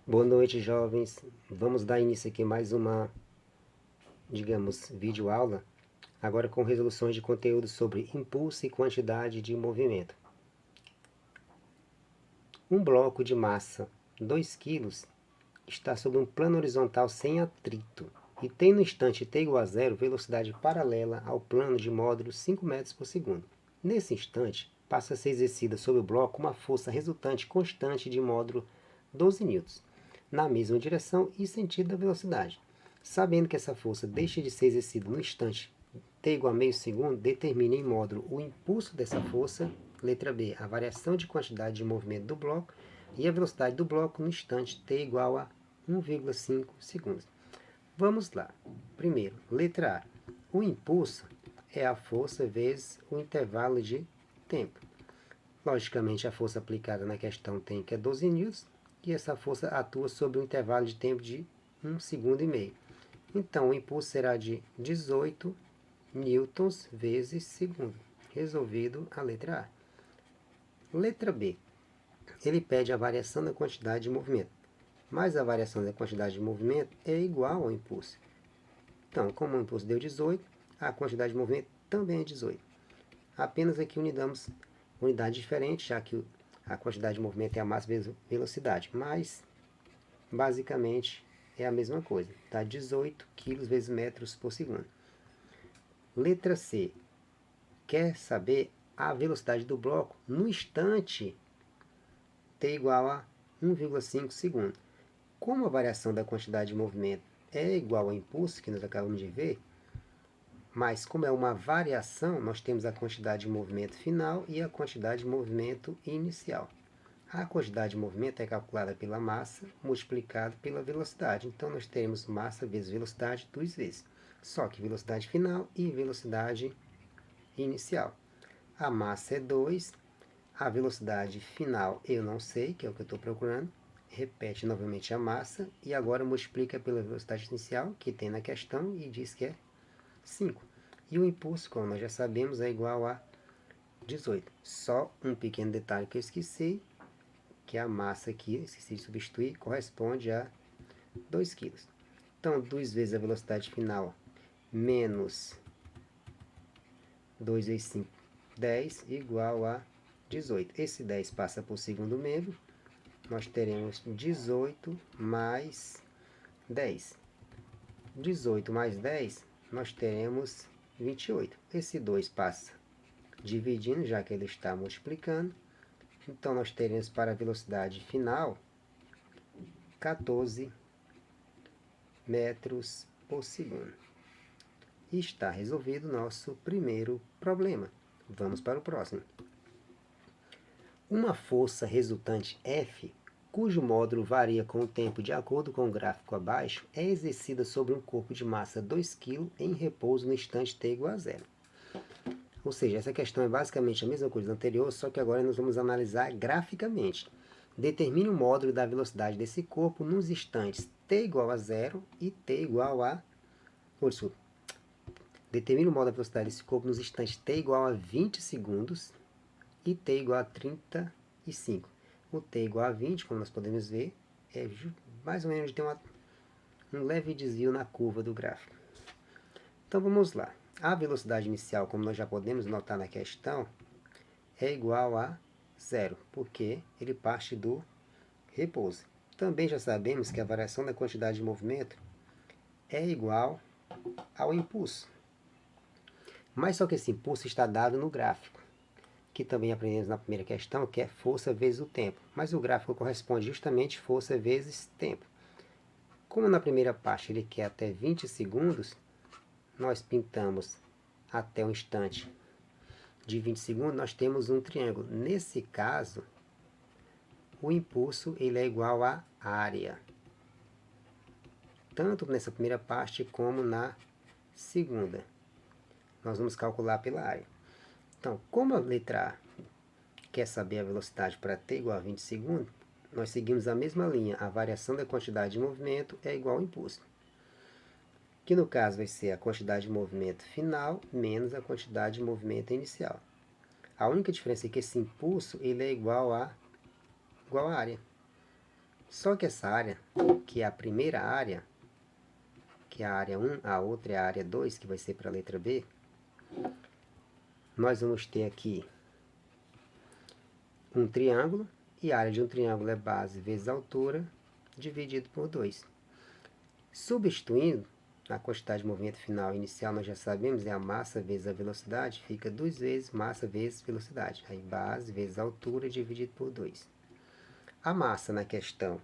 Boa noite, jovens. Vamos dar início aqui a mais uma, digamos, videoaula, agora com resoluções de conteúdo sobre impulso e quantidade de movimento. Um bloco de massa 2 kg está sobre um plano horizontal sem atrito e tem no instante t igual a zero velocidade paralela ao plano de módulo 5 metros por segundo. Nesse instante, passa a ser exercida sobre o bloco uma força resultante constante de módulo 12 newtons, na mesma direção e sentido da velocidade. Sabendo que essa força deixa de ser exercida no instante t igual a meio segundo, determine em módulo o impulso dessa força. Letra B, a variação de quantidade de movimento do bloco e a velocidade do bloco no instante t igual a 1,5 segundos. Vamos lá. Primeiro, letra A. O impulso é a força vezes o intervalo de tempo. Logicamente, a força aplicada na questão tem que é 12 newtons, e essa força atua sobre um intervalo de tempo de 1,5 segundo. Então, o impulso será de 18 newtons vezes segundo. Resolvido a letra A. Letra B. Ele pede a variação da quantidade de movimento, mas a variação da quantidade de movimento é igual ao impulso. Então, como o impulso deu 18, a quantidade de movimento também é 18. Apenas aqui unidade diferente, já que a quantidade de movimento é a massa vezes velocidade, mas basicamente é a mesma coisa, tá? 18 kg vezes metros por segundo. Letra C. Quer saber a velocidade do bloco no instante t igual a 1,5 segundo. Como a variação da quantidade de movimento é igual ao impulso, que nós acabamos de ver, mas como é uma variação, nós temos a quantidade de movimento final e a quantidade de movimento inicial. A quantidade de movimento é calculada pela massa multiplicado pela velocidade. Então, nós teremos massa vezes velocidade 2 vezes. Só que velocidade final e velocidade inicial. A massa é 2, a velocidade final eu não sei, que é o que eu estou procurando. Repete novamente a massa e agora multiplica pela velocidade inicial, que tem na questão, e diz que é 5. E o impulso, como nós já sabemos, é igual a 18. Só um pequeno detalhe que eu esqueci, que a massa aqui, esqueci de substituir, corresponde a 2 kg. Então, 2 vezes a velocidade final menos 2 vezes 5, 10, igual a 18. Esse 10 passa por segundo membro, nós teremos 18 mais 10. 18 mais 10, nós teremos 28. Esse 2 passa dividindo, já que ele está multiplicando. Então, nós teremos para a velocidade final 14 metros por segundo. E está resolvido o nosso primeiro problema. Vamos para o próximo. Uma força resultante F, cujo módulo varia com o tempo de acordo com o gráfico abaixo, é exercida sobre um corpo de massa 2 kg em repouso no instante t igual a zero. Ou seja, essa questão é basicamente a mesma coisa da anterior, só que agora nós vamos analisar graficamente. Determine o módulo da velocidade desse corpo nos instantes t igual a zero e t igual a... Determine o módulo da velocidade desse corpo nos instantes t igual a 20 segundos e t igual a 35. O t igual a 20, como nós podemos ver, é mais ou menos tem um leve desvio na curva do gráfico. Então vamos lá. A velocidade inicial, como nós já podemos notar na questão, é igual a zero, porque ele parte do repouso. Também já sabemos que a variação da quantidade de movimento é igual ao impulso. Mas só que esse impulso está dado no gráfico, que também aprendemos na primeira questão, que é força vezes o tempo. Mas o gráfico corresponde justamente força vezes tempo. Como na primeira parte ele quer até 20 segundos, nós pintamos até um instante de 20 segundos, nós temos um triângulo. Nesse caso, o impulso ele é igual à área. Tanto nessa primeira parte como na segunda. Nós vamos calcular pela área. Então, como a letra A quer saber a velocidade para t igual a 20 segundos, nós seguimos a mesma linha. A variação da quantidade de movimento é igual ao impulso. Que no caso vai ser a quantidade de movimento final menos a quantidade de movimento inicial. A única diferença é que esse impulso ele é igual à área. Só que essa área, que é a primeira área, que é a área 1, a outra é a área 2, que vai ser para a letra B, nós vamos ter aqui um triângulo, e a área de um triângulo é base vezes altura, dividido por 2. Substituindo, a quantidade de movimento final inicial, nós já sabemos, é a massa vezes a velocidade, fica 2 vezes massa vezes velocidade. Aí base vezes altura dividido por 2. A massa na questão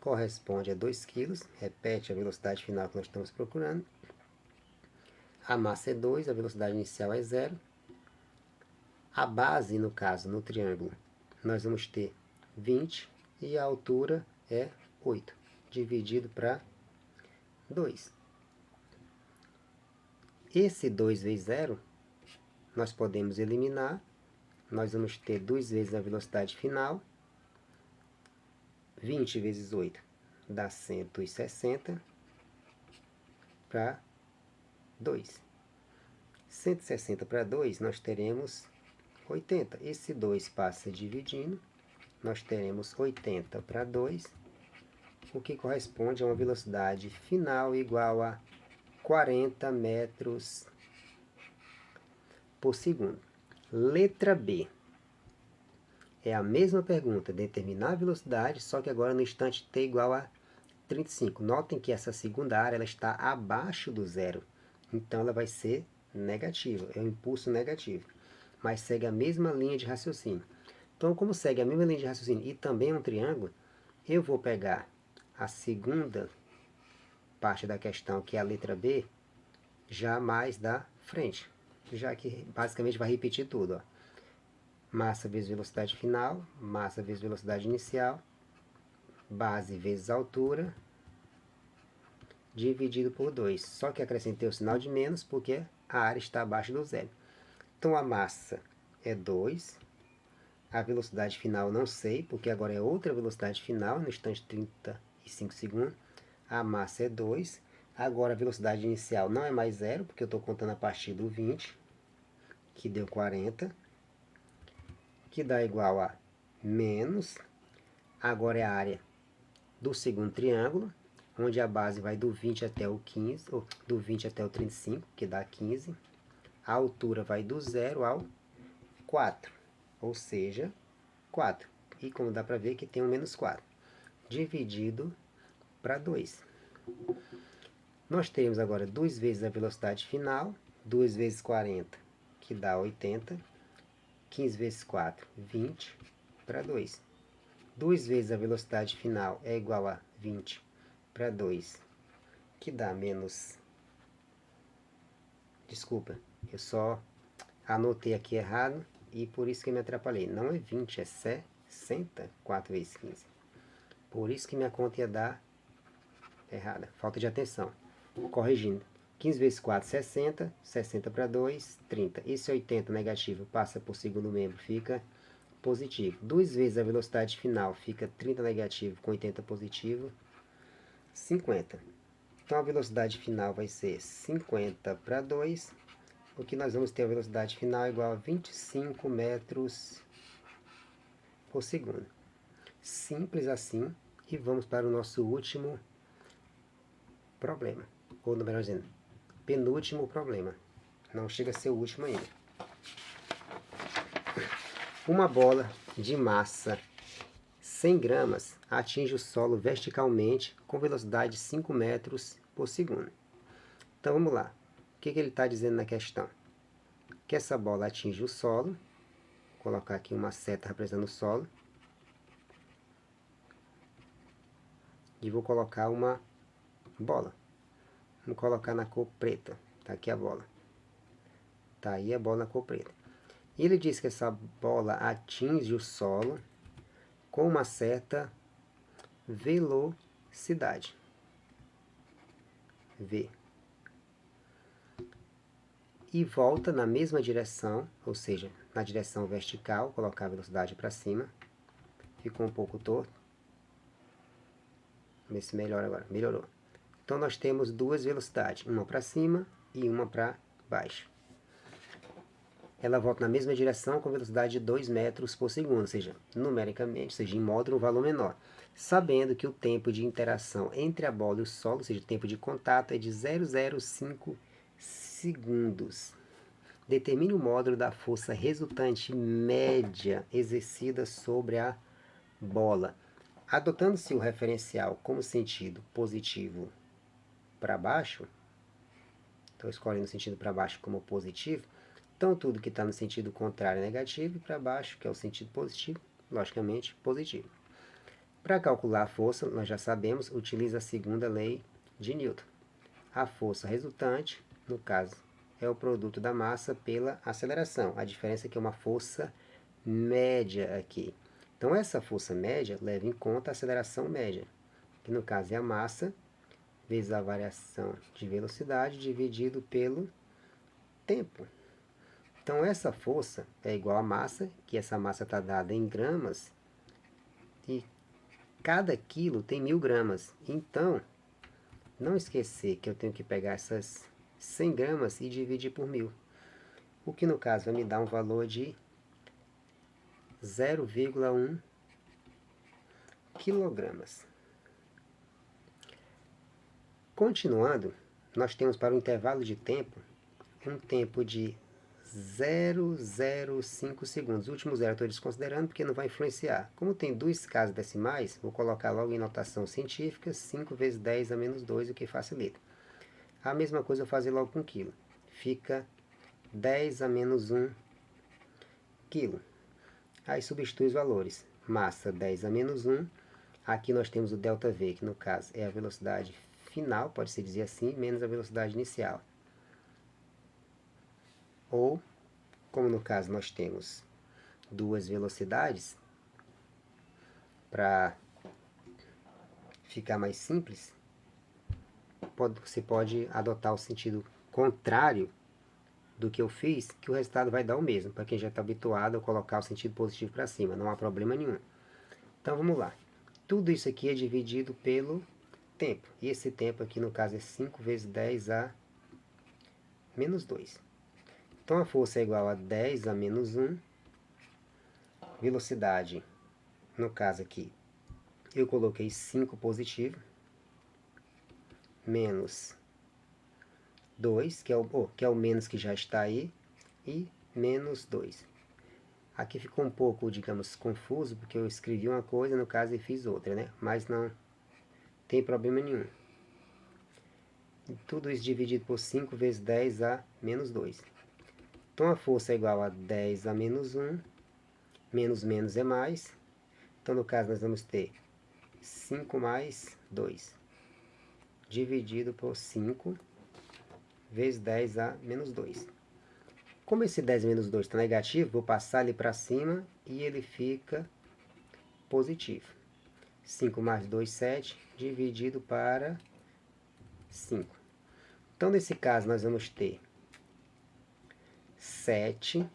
corresponde a 2 kg, repete a velocidade final que nós estamos procurando. A massa é 2, a velocidade inicial é 0. A base, no caso, no triângulo, nós vamos ter 20 e a altura é 8, dividido para 2. Esse 2 vezes 0, nós podemos eliminar. Nós vamos ter 2 vezes a velocidade final. 20 vezes 8 dá 160 para 2. 160 para 2, nós teremos 80. Esse 2 passa dividindo, nós teremos 80 para 2, o que corresponde a uma velocidade final igual a 40 metros por segundo. Letra B. É a mesma pergunta, determinar a velocidade, só que agora no instante t igual a 35. Notem que essa segunda área ela está abaixo do zero, então ela vai ser negativa, é um impulso negativo, mas segue a mesma linha de raciocínio. Então, como segue a mesma linha de raciocínio e também é um triângulo, eu vou pegar a segunda parte da questão, que é a letra B, já mais da frente, já que basicamente vai repetir tudo, ó. Massa vezes velocidade final, massa vezes velocidade inicial, base vezes altura, dividido por 2. Só que acrescentei o sinal de menos porque a área está abaixo do zero. Então a massa é 2, a velocidade final não sei, porque agora é outra velocidade final, no instante 35 segundos. A massa é 2, agora a velocidade inicial não é mais 0, porque eu estou contando a partir do 20, que deu 40, que dá igual a menos, agora é a área do segundo triângulo, onde a base vai do 20 até o 15, ou do 20 até o 35, que dá 15. A altura vai do 0 ao 4, ou seja, 4. E como dá para ver que tem um menos 4, dividido para 2. Nós temos agora 2 vezes a velocidade final, 2 vezes 40, que dá 80. 15 vezes 4, 20 para 2. 2 vezes a velocidade final é igual a 20 para 2, que dá menos... Desculpa, eu só anotei aqui errado e por isso que me atrapalhei. Não é 20, é 60, 4 vezes 15. Por isso que minha conta ia dar errada. Falta de atenção. Corrigindo. 15 vezes 4, 60. 60 para 2, 30. Esse 80 negativo passa por segundo membro, fica positivo. 2 vezes a velocidade final fica 30 negativo com 80 positivo, 50. Então a velocidade final vai ser 50 para 2, o que nós vamos ter a velocidade final igual a 25 metros por segundo. Simples assim. E vamos para o nosso último problema. Ou, melhor dizendo, penúltimo problema. Não chega a ser o último ainda. Uma bola de massa 100 gramas atinge o solo verticalmente com velocidade de 5 metros por segundo. Então vamos lá. O que ele está dizendo na questão? Que essa bola atinge o solo. Vou colocar aqui uma seta representando o solo. E vou colocar uma bola. Vamos colocar na cor preta. Está aqui a bola. Está aí a bola na cor preta. E ele diz que essa bola atinge o solo com uma certa velocidade. V. E volta na mesma direção, ou seja, na direção vertical, colocar a velocidade para cima. Ficou um pouco torto. Vamos ver se melhora agora. Melhorou. Então nós temos duas velocidades, uma para cima e uma para baixo. Ela volta na mesma direção com velocidade de 2 metros por segundo, ou seja, numericamente, ou seja, em módulo, um valor menor. sabendo que o tempo de interação entre a bola e o solo, ou seja, o tempo de contato, é de 0,05 segundos. Determine o módulo da força resultante média exercida sobre a bola. Adotando-se o referencial como sentido positivo para baixo, estou escolhendo o sentido para baixo como positivo, então tudo que está no sentido contrário é negativo e para baixo, que é o sentido positivo, logicamente positivo. Para calcular a força, nós já sabemos, utiliza a segunda lei de Newton. A força resultante, no caso, é o produto da massa pela aceleração. A diferença é que é uma força média aqui. Então, essa força média leva em conta a aceleração média, que no caso é a massa vezes a variação de velocidade dividido pelo tempo. Então, essa força é igual à massa, que essa massa está dada em gramas, e cada quilo tem 1000 gramas. Então, não esquecer que eu tenho que pegar essas 100 gramas e dividir por 1000. O que no caso vai me dar um valor de 0,1 quilogramas. Continuando, nós temos para o intervalo de tempo um tempo de 0,05 segundos. O último zero eu estou desconsiderando porque não vai influenciar. Como tem duas casas decimais, vou colocar logo em notação científica 5 vezes 10 a menos 2, o que facilita. A mesma coisa eu vou fazer logo com quilo. Fica 10 a menos 1 quilo. Aí substitui os valores. Massa 10 a menos 1. Aqui nós temos o ΔV, que no caso é a velocidade final, pode-se dizer assim, menos a velocidade inicial. Ou, como no caso nós temos duas velocidades, para ficar mais simples, você pode adotar o sentido contrário do que eu fiz, que o resultado vai dar o mesmo, para quem já está habituado a colocar o sentido positivo para cima, não há problema nenhum. Então vamos lá. Tudo isso aqui é dividido pelo tempo. E esse tempo aqui, no caso, é 5 vezes 10 a menos 2. Então a força é igual a 10 a menos 1. Velocidade, no caso aqui, eu coloquei 5 positivo, menos 2, que é o menos que já está aí, e menos 2. Aqui ficou um pouco, digamos, confuso, porque eu escrevi uma coisa, no caso, e fiz outra, né? Mas não tem problema nenhum. E tudo isso dividido por 5 vezes 10 a menos 2. Então a força é igual a 10 a menos 1, menos menos é mais. Então no caso nós vamos ter 5 mais 2, dividido por 5 vezes 10 a menos 2. Como esse 10 menos 2 está negativo, vou passar ele para cima e ele fica positivo. 5 mais 2, 7, dividido para 5. Então, nesse caso, nós vamos ter 7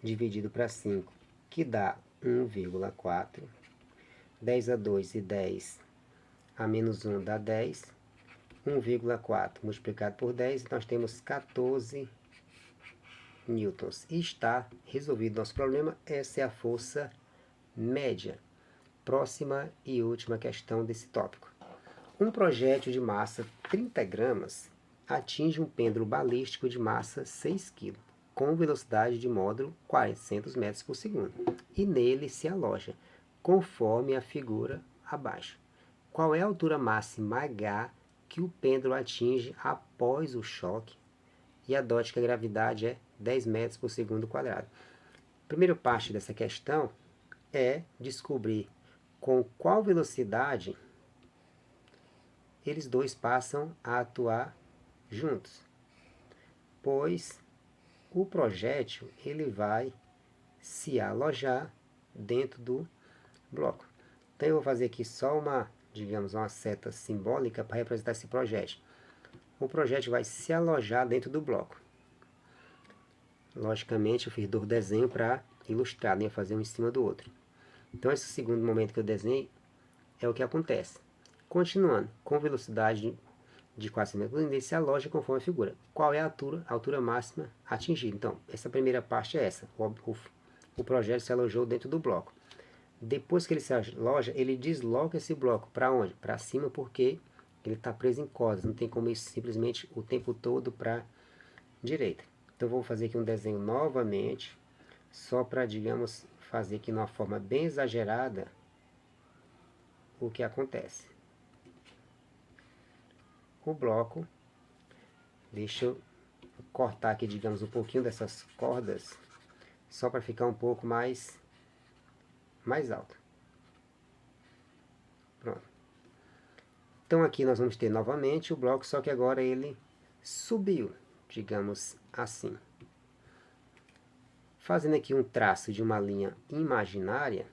dividido para 5, que dá 1,4. 10 a 2 e 10 a menos 1 dá 10. 1,4 multiplicado por 10, nós temos 14 newtons. E está resolvido nosso problema. Essa é a força média. Próxima e última questão desse tópico. Um projétil de massa 30 gramas atinge um pêndulo balístico de massa 6 kg, com velocidade de módulo 400 metros por segundo, e nele se aloja, conforme a figura abaixo. Qual é a altura máxima h que o pêndulo atinge após o choque? E adote que a gravidade é 10 metros por segundo quadrado. A primeira parte dessa questão é descobrir com qual velocidade eles dois passam a atuar juntos, pois o projétil ele vai se alojar dentro do bloco. Então eu vou fazer aqui só digamos, uma seta simbólica para representar esse projétil. O projétil vai se alojar dentro do bloco. Logicamente eu fiz dois desenhos para ilustrar, né? Fazer um em cima do outro. Então esse segundo momento que eu desenhei é o que acontece. Continuando, com velocidade de 400 metros, ele se aloja conforme a figura. Qual é a altura máxima atingida? Então, essa primeira parte é essa. O projétil se alojou dentro do bloco. Depois que ele se aloja, ele desloca esse bloco. Para onde? Para cima, porque ele está preso em cordas. Não tem como ir simplesmente o tempo todo para a direita. Então, vou fazer aqui um desenho novamente, só para, digamos, fazer aqui de uma forma bem exagerada o que acontece. O bloco, deixa eu cortar aqui, digamos, um pouquinho dessas cordas, só para ficar um pouco mais alto. Pronto. Então aqui nós vamos ter novamente o bloco, só que agora ele subiu, digamos assim. Fazendo aqui um traço de uma linha imaginária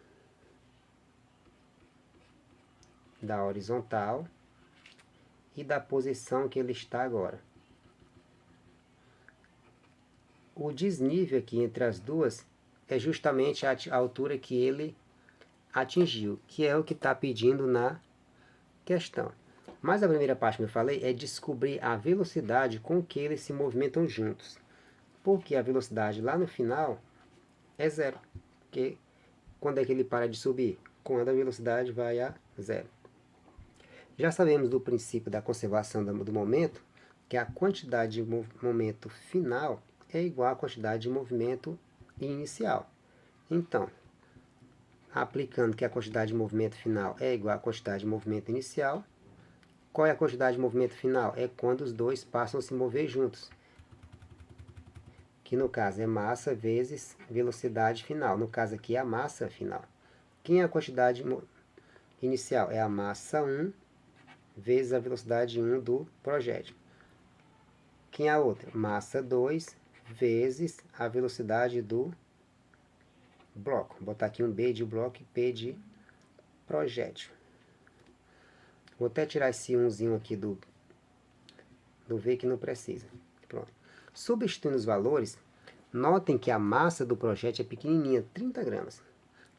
da horizontal e da posição que ele está agora. O desnível aqui entre as duas é justamente a altura que ele atingiu, que é o que está pedindo na questão. Mas a primeira parte que eu falei é descobrir a velocidade com que eles se movimentam juntos. Porque a velocidade lá no final é zero. Porque quando é que ele para de subir? Quando a velocidade vai a zero. Já sabemos do princípio da conservação do momento, que a quantidade de momento final é igual à quantidade de movimento inicial. Então, aplicando que a quantidade de movimento final é igual à quantidade de movimento inicial, qual é a quantidade de movimento final? É quando os dois passam a se mover juntos, que no caso é massa vezes velocidade final. No caso aqui é a massa final. Quem é a quantidade inicial? É a massa 1 vezes a velocidade 1 do projétil. Quem é a outra? Massa 2 vezes a velocidade do bloco. Vou botar aqui um B de bloco e P de projétil. Vou até tirar esse 1zinho aqui do V que não precisa. Pronto. Substituindo os valores, notem que a massa do projétil é pequenininha, 30 gramas.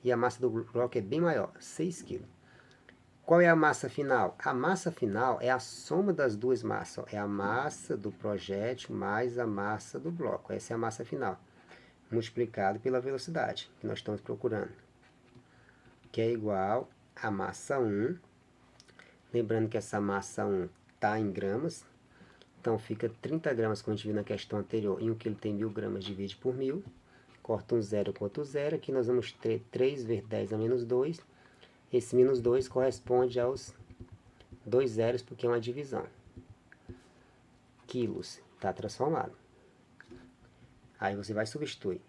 E a massa do bloco é bem maior, 6 kg. Qual é a massa final? A massa final é a soma das duas massas. É a massa do projétil mais a massa do bloco. Essa é a massa final. Multiplicado pela velocidade que nós estamos procurando. Que é igual a massa 1. Lembrando que essa massa 1 está em gramas. Então fica 30 gramas, como a gente viu na questão anterior. Em 1 kg tem 1000 gramas, divide por 1000. Corta um zero com outro zero. Aqui nós vamos ter 3 vezes 10 a menos 2. Esse menos 2 corresponde aos 2 zeros, porque é uma divisão. Quilos, está transformado. Aí você vai substituir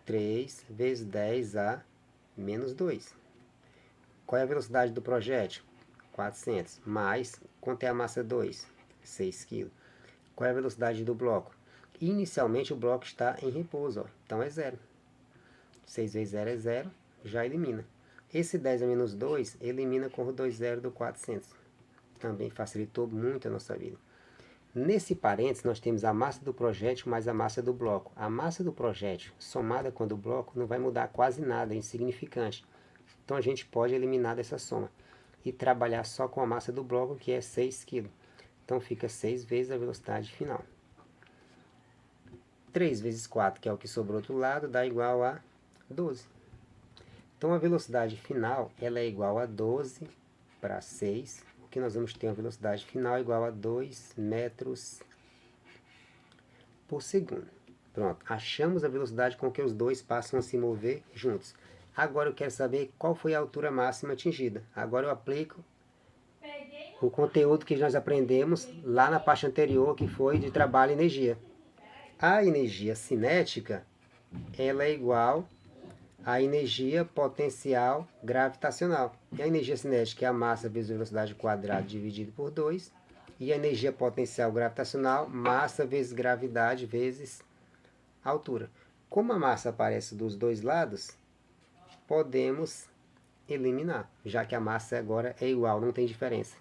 3 vezes 10 a menos 2. Qual é a velocidade do projétil? 400. Mais, quanto é a massa 2? 6 kg. Qual é a velocidade do bloco? Inicialmente o bloco está em repouso, ó. Então é zero. 6 vezes 0 é 0, já elimina. Esse 10 a menos 2 elimina com o 2 zero do 400. Também facilitou muito a nossa vida. Nesse parênteses, nós temos a massa do projétil mais a massa do bloco. A massa do projétil, somada com a do bloco, não vai mudar quase nada, é insignificante. Então, a gente pode eliminar dessa soma e trabalhar só com a massa do bloco, que é 6 kg. Então, fica 6 vezes a velocidade final. 3 vezes 4, que é o que sobrou do outro lado, dá igual a 12. Então, a velocidade final ela é igual a 12 para 6, que nós vamos ter uma velocidade final igual a 2 metros por segundo. Pronto, achamos a velocidade com que os dois passam a se mover juntos. Agora eu quero saber qual foi a altura máxima atingida. Agora eu aplico o conteúdo que nós aprendemos lá na parte anterior, que foi de trabalho e energia. A energia cinética ela é igual à energia potencial gravitacional. E a energia cinética é a massa vezes a velocidade quadrada dividido por 2. E a energia potencial gravitacional, massa vezes gravidade vezes altura. Como a massa aparece dos dois lados, podemos eliminar, já que a massa agora é igual, não tem diferença.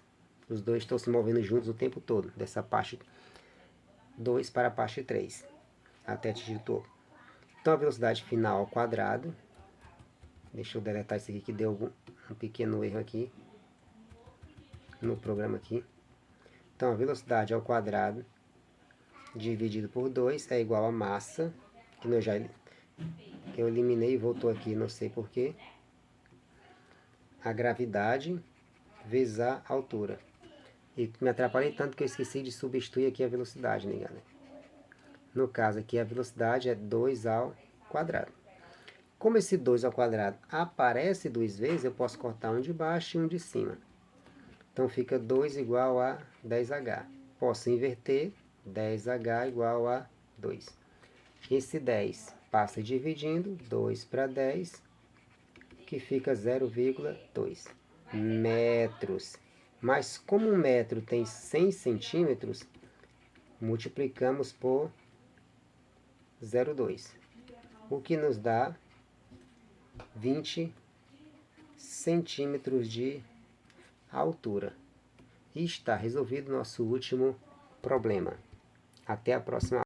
Os dois estão se movendo juntos o tempo todo, dessa parte 2 para a parte 3, até atingir o topo. Então a velocidade final ao quadrado, deixa eu deletar isso aqui que deu um pequeno erro aqui no programa aqui. Então a velocidade ao quadrado dividido por 2 é igual a massa, que eu eliminei e voltou aqui, não sei porquê. a gravidade vezes a altura. E me atrapalhei tanto que eu esqueci de substituir aqui a velocidade, né, galera? No caso aqui, a velocidade é 2 ao quadrado. Como esse 2 ao quadrado aparece 2 vezes, eu posso cortar um de baixo e um de cima. Então, fica 2 igual a 10H. Posso inverter, 10H igual a 2. Esse 10 passa dividindo, 2 para 10, que fica 0,2 metros. Mas como um metro tem 100 centímetros, multiplicamos por 0,2, o que nos dá 20 centímetros de altura. E está resolvido nosso último problema. Até a próxima aula.